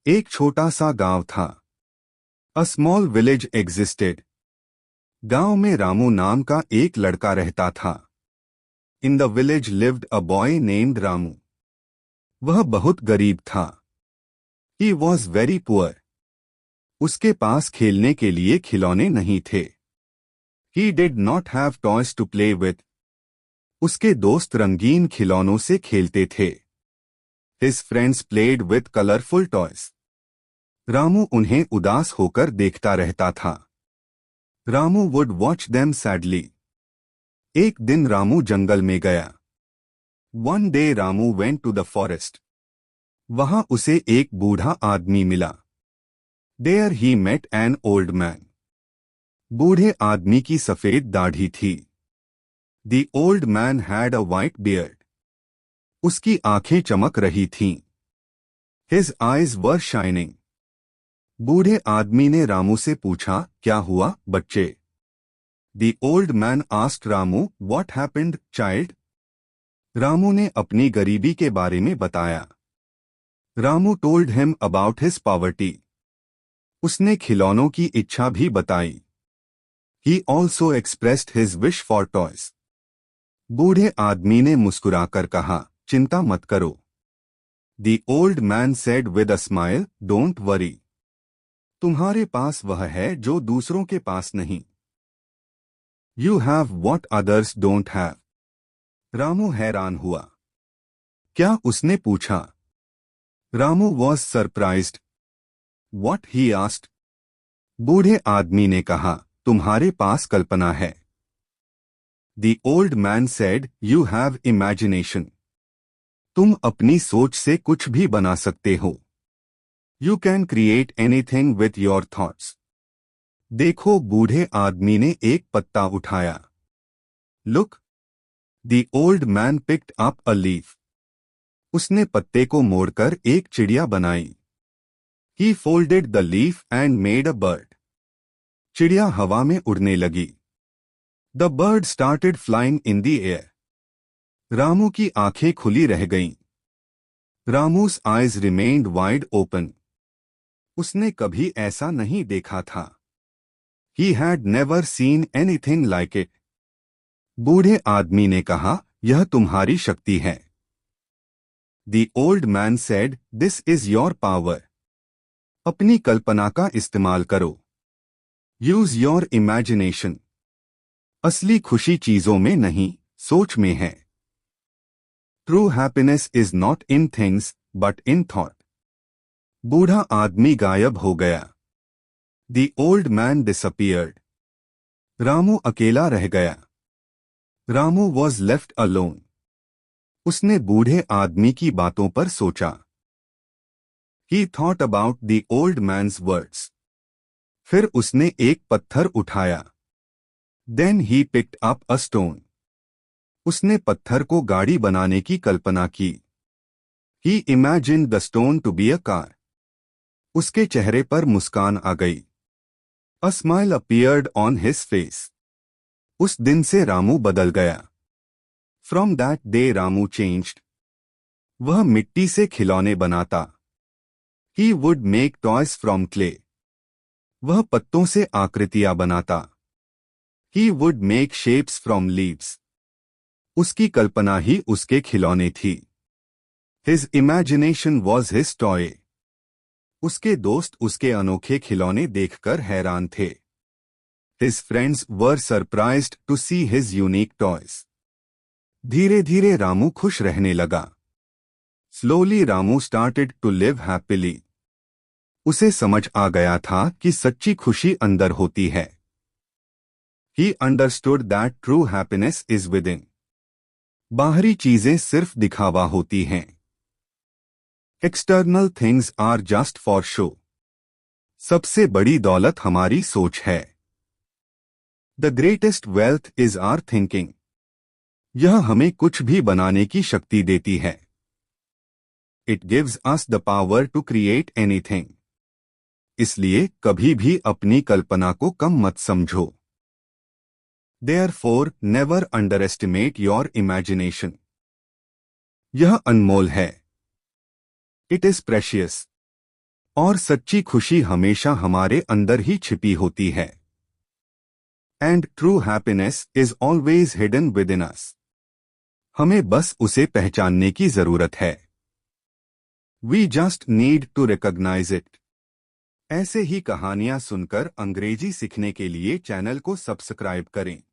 एक छोटा सा गांव था। A small village existed. गांव में रामू नाम का एक लड़का रहता था। In the village lived a boy named Ramu. वह बहुत गरीब था। He was very poor. उसके पास खेलने के लिए खिलौने नहीं थे। He did not have toys to play with. उसके दोस्त रंगीन खिलौनों से खेलते थे। His friends played with colourful toys. Ramu उन्हें उदास होकर देखता रहता था। Ramu would watch them sadly. एक दिन रामू जंगल में गया। One day Ramu went to the forest. वहां उसे एक बूढ़ा आदमी मिला। There he met an old man. बूढ़े आदमी की सफेद दाढ़ी थी। The old man had a white beard. उसकी आंखें चमक रही थीं। His eyes were shining. बूढ़े आदमी ने रामू से पूछा, क्या हुआ बच्चे? The old man asked Ramu, what happened child? Ramu ने अपनी गरीबी के बारे में बताया। Ramu told him about his poverty. उसने खिलौनों की इच्छा भी बताई। He also expressed his wish for toys. बूढ़े आदमी ने मुस्कुराकर कहा, चिंता मत करो। The old man said with a smile, don't worry. तुम्हारे पास वह है जो दूसरों के पास नहीं। You have what others don't have. Ramu हैरान हुआ। क्या? उसने पूछा। Ramu was surprised. What he asked. बूढ़े आदमी ने कहा, तुम्हारे पास कल्पना है। The old man said, you have imagination. तुम अपनी सोच से कुछ भी बना सकते हो। You can create anything with your thoughts. देखो, बूढ़े आदमी ने एक पत्ता उठाया। Look. The old man picked up a leaf. उसने पत्ते को मोड़कर एक चिड़िया बनाई। He folded the leaf and made a bird. चिड़िया हवा में उड़ने लगी। The bird started flying in the air. Ramu की आंखें खुली रह गईं। Ramu's eyes remained wide open. उसने कभी ऐसा नहीं देखा था। He had never seen anything like it. बूढ़े आदमी ने कहा, यह तुम्हारी शक्ति है। The old man said, this is your power. अपनी कल्पना का इस्तेमाल करो। Use your imagination. असली खुशी चीजों में नहीं, सोच में है। True happiness is not in things but in thought. बूढ़ा आदमी गायब हो गया। The old man disappeared. Ramu अकेला रह गया। Ramu was left alone. उसने बूढ़े आदमी की बातों पर सोचा। He thought about the old man's words. फिर उसने एक पत्थर उठाया। Then he picked up a stone. उसने पत्थर को गाड़ी बनाने की कल्पना की। He imagined the stone to be a car. उसके चेहरे पर मुस्कान आ गई। A smile appeared on his face. उस दिन से रामू बदल गया। From that day Ramu changed. वह मिट्टी से खिलौने बनाता। He would make toys from clay. वह पत्तों से आकृतियां बनाता। He would make shapes from leaves. उसकी कल्पना ही उसके खिलौने थी। His imagination was his toy. उसके दोस्त उसके अनोखे खिलौने देखकर हैरान थे। His friends were surprised to see his unique toys. धीरे धीरे रामू खुश रहने लगा। Slowly Ramu started to live happily. उसे समझ आ गया था कि सच्ची खुशी अंदर होती है। He understood that true happiness is within. बाहरी चीजें सिर्फ दिखावा होती हैं। External things are just for show. सबसे बड़ी दौलत हमारी सोच है। The greatest wealth is our thinking. यह हमें कुछ भी बनाने की शक्ति देती है। It gives us the power to create anything. इसलिए कभी भी अपनी कल्पना को कम मत समझो। Therefore never underestimate your imagination. यह अनमोल है। It is precious. और सच्ची खुशी हमेशा हमारे अंदर ही छिपी होती है। And true happiness is always hidden within us. हमें बस उसे पहचानने की जरूरत है। We just need to recognise it. ऐसे ही कहानियां सुनकर अंग्रेजी सीखने के लिए चैनल को सब्सक्राइब करें।